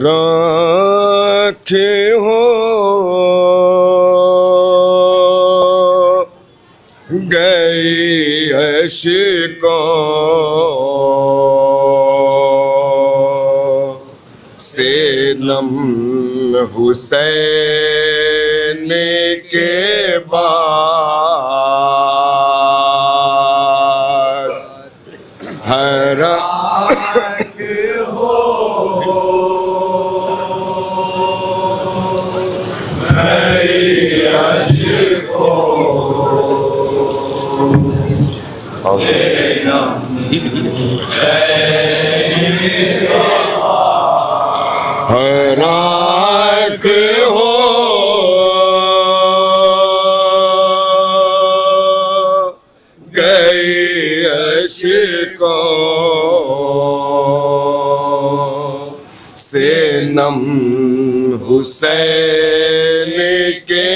राखे हो गई अश्कों से नम हुसैन के बाद हरा हराक हो गई अश्कों से नम हुसैन के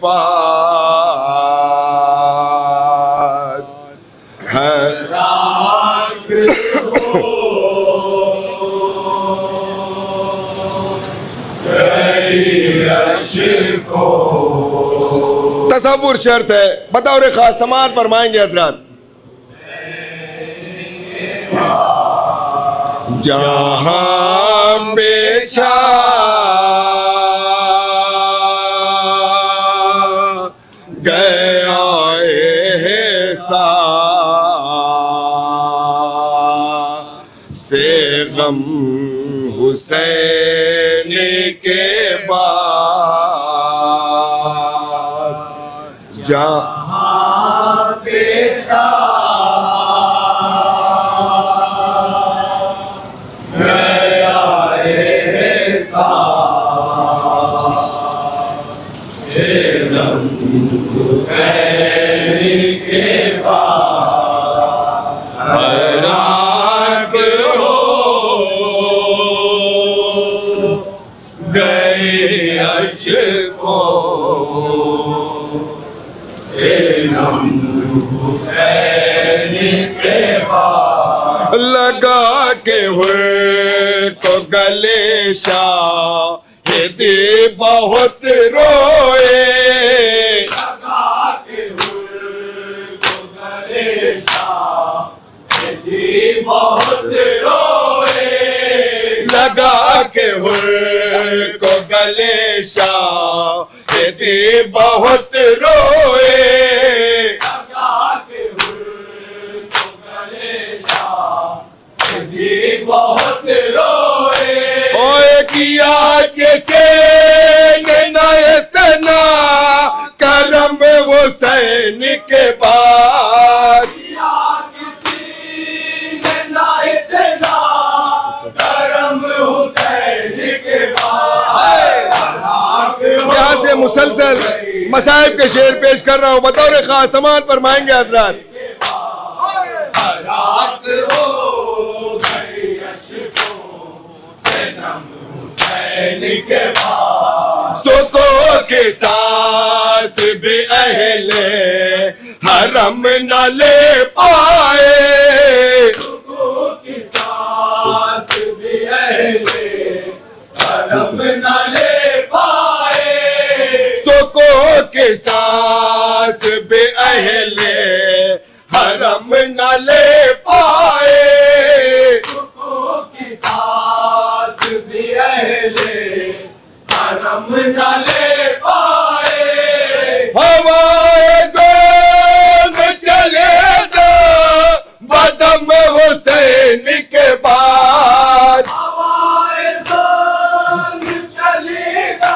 बाद हराक हो तसव्वुर शर्त है। बताओ रे खास समात फरमाएंगे हजरात। जहां बेचा गया ऐसा से गम हुसैन के बाद जहां बेचा गया ऐसा से गम हुसैन के बाद हराक हो गए अश्कों से नम हुसैन के बाद लगा के हुए तो गले शाहिदी बहुत रोए लगा के हुए तो गले शाहिदी बहुत रोए लगा के हुए को गले शाहिदी बहुत रोए लगा के हुए को गले शाहिदी बहुत रोए ओए किया कैसे ना इतना करम हुसैन के बाद किया किसी ने ना इतना करम हुसैन के बाद यहाँ से मुसलसल मसाइब के शेर पेश कर रहा हूँ। बताओ रे खास समात फरमाएंगे हजरात। सोको के सास भी अहले हरम न ले पाए सोको के सास भी अहले हरम न ले पाए सोको के सास भी अहले हरम न ले पाए सोको की सास भी अहले हरम न ले पाए हवाए जोन चले दो बदम हुसैन के बाद हवाए जोन चलेगा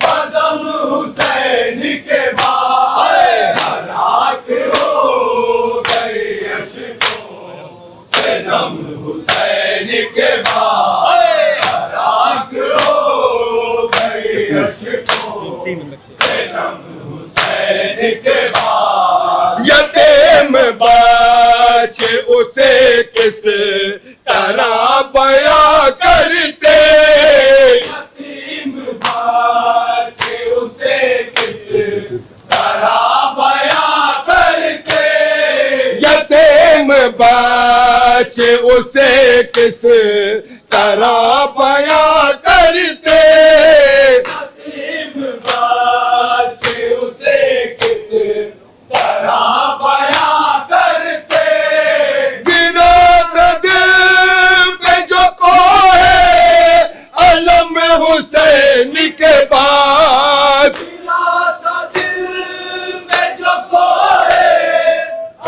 बदम हुसैन के बाद हराक हो गई अश्कों से नम हुसैन के बाद हराक हो हुसैन के बाद यतीम बच्चे उसे किस तरह बया करते यतीम बच्चे उसे किस तरह बया करते यतीम बच्चे उसे किस तरह हुसैन के बाद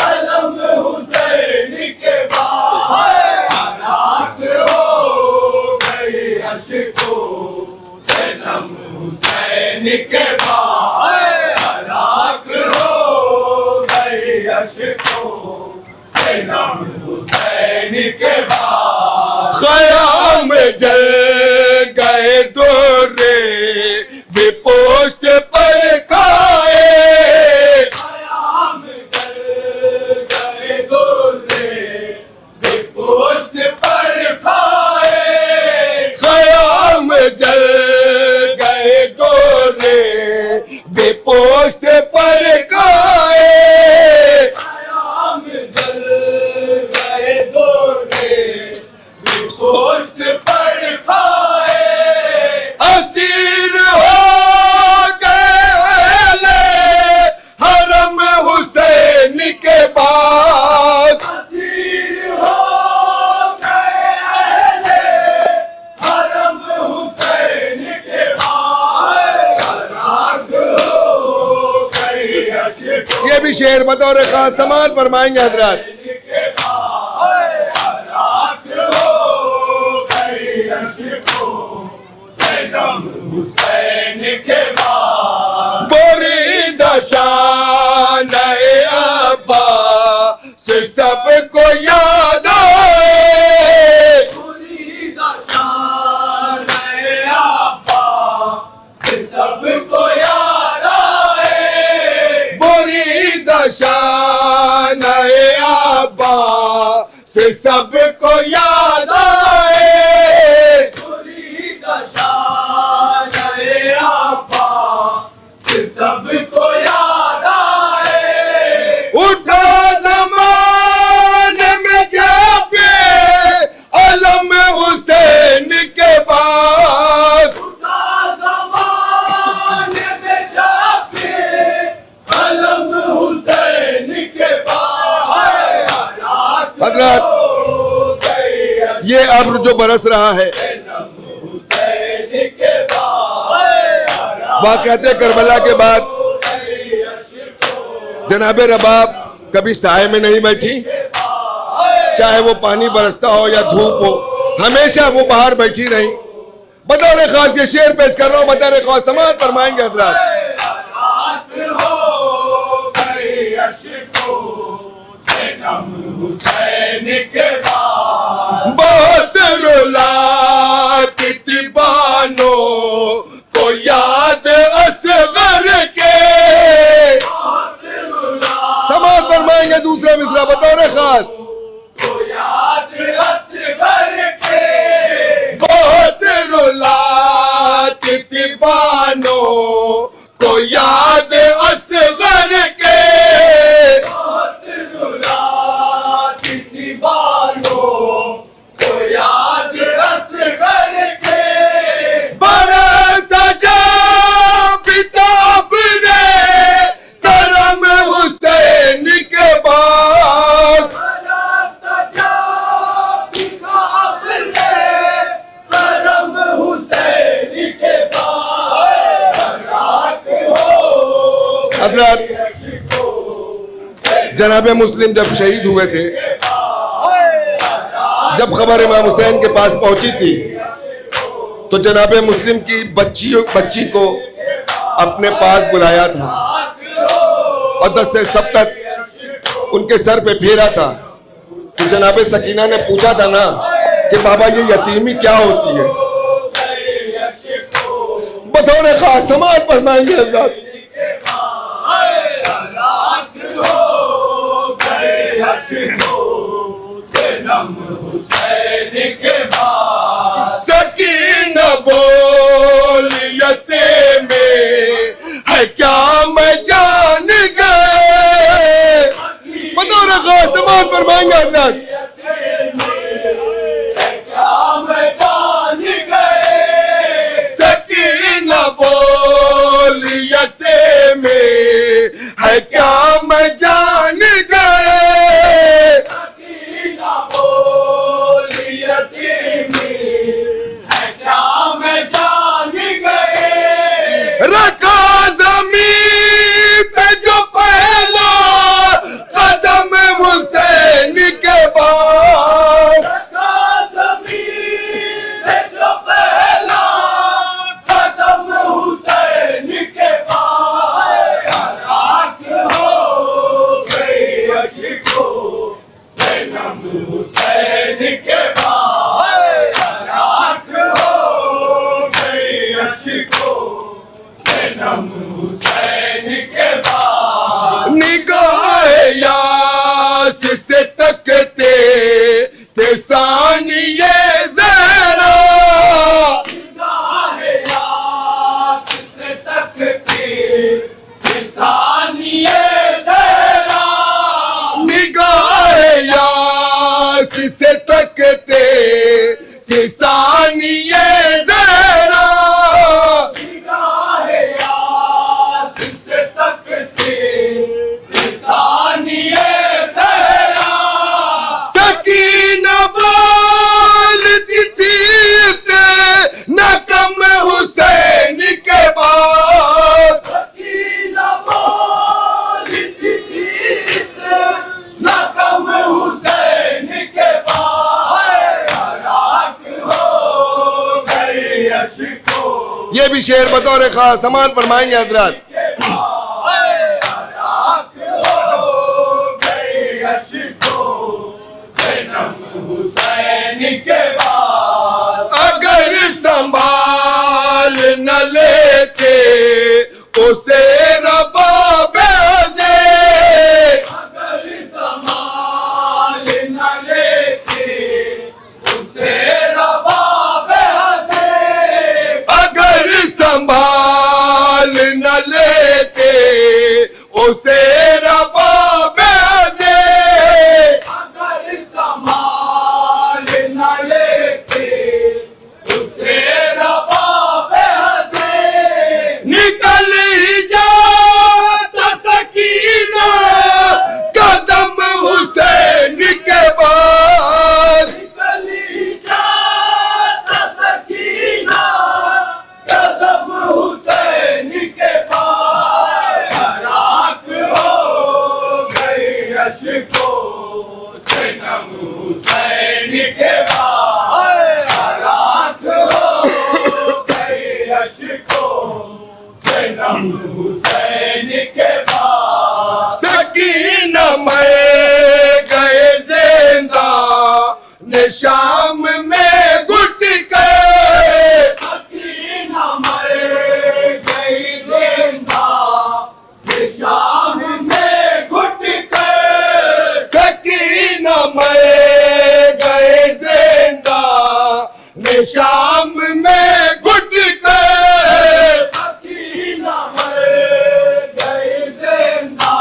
अलम हुसैन के बाद रात हो गई अशको से नम हुसैन के बाद रात हो गई अशको से नम हुसैन के बाद ख़याम जल गए डोरे बेपोस्ट पर खाए पोस्ट पर खाए ख़याम जल गए डोरे बेपोस्ट पर खाए ख़याम जल गए गोरे पोस्ट पर खाए असीर हो गए हरम हुसैन के बाद असीर हो गए हरम हुसैन के बाद रात हो गई अशको ये भी शेर बतौर खास समाल फरमाएंगे हजरात। के बाद रात हो गई अशको से नम हुसैन के बाद बोरी दशा नए अब्बा से सबको याद आए पूरी दशा नए अब्बा से सबको याद आए बोरी दशा नए अब्बा से सबको याद आए पूरी दशा नए अब्बा से सबको याद आए उठा ज़माने में क्या पे अलम हुसैन के बाद उठा ज़माने में जाके अलम हुसैन के बाद रात हजरत हो गई ये अब्र जो बरस रहा है नम हुसैन के बाद वाक़यात करबला के बाद जनाबे रबाब कभी साए में नहीं बैठी, चाहे वो पानी बरसता हो या धूप हो, हमेशा वो बाहर बैठी रही। बतौर खास ये शेर पेश कर रहा हूँ, बतौर खास समाज फरमाएंगे हजरात। रात हो गई अशको से नम हुसैन के बाद बहुत रुलाती थी बानो को याद असगर के। समाज फरमाएंगे दूसरा मिसरा बतौर खास। तो याद असगर के बहुत रुलाती थी बानो को याद असगर के। बहुत रुलाती थी बानो तो याद असगर के बरसता जब बिताब रे करम हुसैन के बाद करम हुसैन के बाद रात हो हजरत जनाबे मुस्लिम जब शहीद हुए थे, जब खबर इमाम हुसैन के पास पहुंची थी तो जनाबे मुस्लिम की बच्ची को अपने पास बुलाया था और 10 से सबकत उनके सर पे फेरा था। तो जनाबे सकीना ने पूछा था ना कि बाबा ये यतीमी क्या होती है। बतौर खास समाज फरमाएंगे हजरत। रात हो गए अशको से नम हुसैन के बाद सकीना बोलियते में है क्या मैं जान गए। बतौर खास समाज फरमाएंगे हजरत। क्या मैं जान गए सकीना बोलियते में है क्या मैं जान गए। सकीना बोलियते सनम हुसैन के बाद निगाह यास से तकते थे सानिए ज़हरा, निगाह यास से तकते थे सानिए ज़हरा, निगाह यास से तकते थे सानिए ज़हरा, निगाह यास से तकते थे सानिए ज़हरा, सकीना बोलती थी न कम हुसैन के बाद, सकीना बोलती थी न कम हुसैन के बाद, हराक हो गई अश्को, ये भी शेर बतौर खास समान फरमाएंगे हजरत। हराक हो गई अश्को, सनम हुसैन के बाद अगर संभाल न लेते उसे रबाबे से, अगर संभाल न लेते उसे रबाबे से, अगर संभाल न लेते उसे रबाबे से, अगर संभाल न लेते उसे रबाबे से, निकल ही जाता सकीना कदम हुसैन के बाद, निकली जाता सकीना कदम हुसैन के पास, हराक हो गई अश्को, सनम हुसैन के बाद, हराक हो गई अश्को, सनम हुसैन के बाद, सकीना मर गए जिंदा ने शाम में घुट के, सकीना मर गई जिंदा ये शाम में घुट कर, सकीना मर गए जिंदा ने शाम में घुट के, सकीना मर गई जिंदा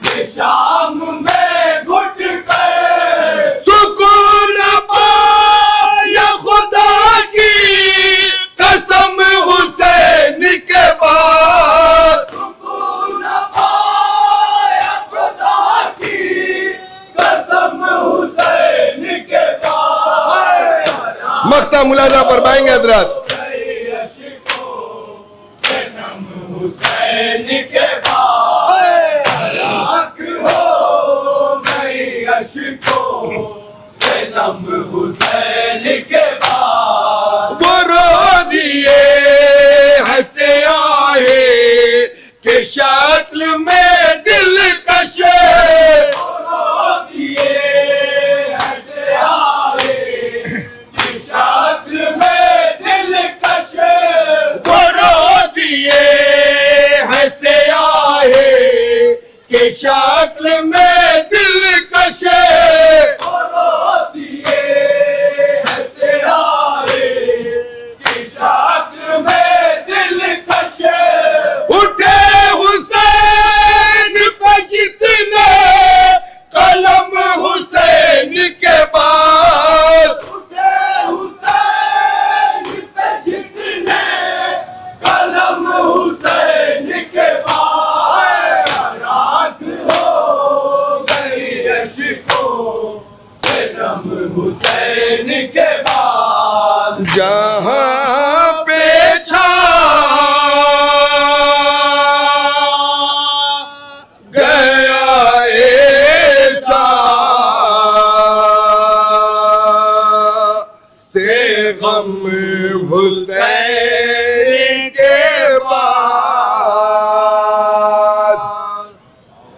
ये शाम में घुट कर, सुकून पाया खुदा की कसम हुसैन के बाद, सुकून पाया खुदा की कसम हुसैन के बाद, मक्ता मुलाजा फरमाएंगे हजरत। सनम हुसैन के बाद, हराक हो गई अश्को, सनम हुसैन के बाद, वो रो दिए हंसे आए के शक्ल में दिल कशे, रो दिए ऐसे आए कि शक्ल में दिल कशे, वो रो दिए हंसे आए के शक्ल में दिल कशे, रो दिए ऐसे आए कि शक्ल में दिल कशे, उठे हुसैन पे जितने कलम हुसैन के बाद, उठे हुसैन पे जितने कलम हुसैन के बाद, हराक हो गई अश्को, सनम हुसैन के बाद, जहां पे छा गया ऐसा से गम हुसैन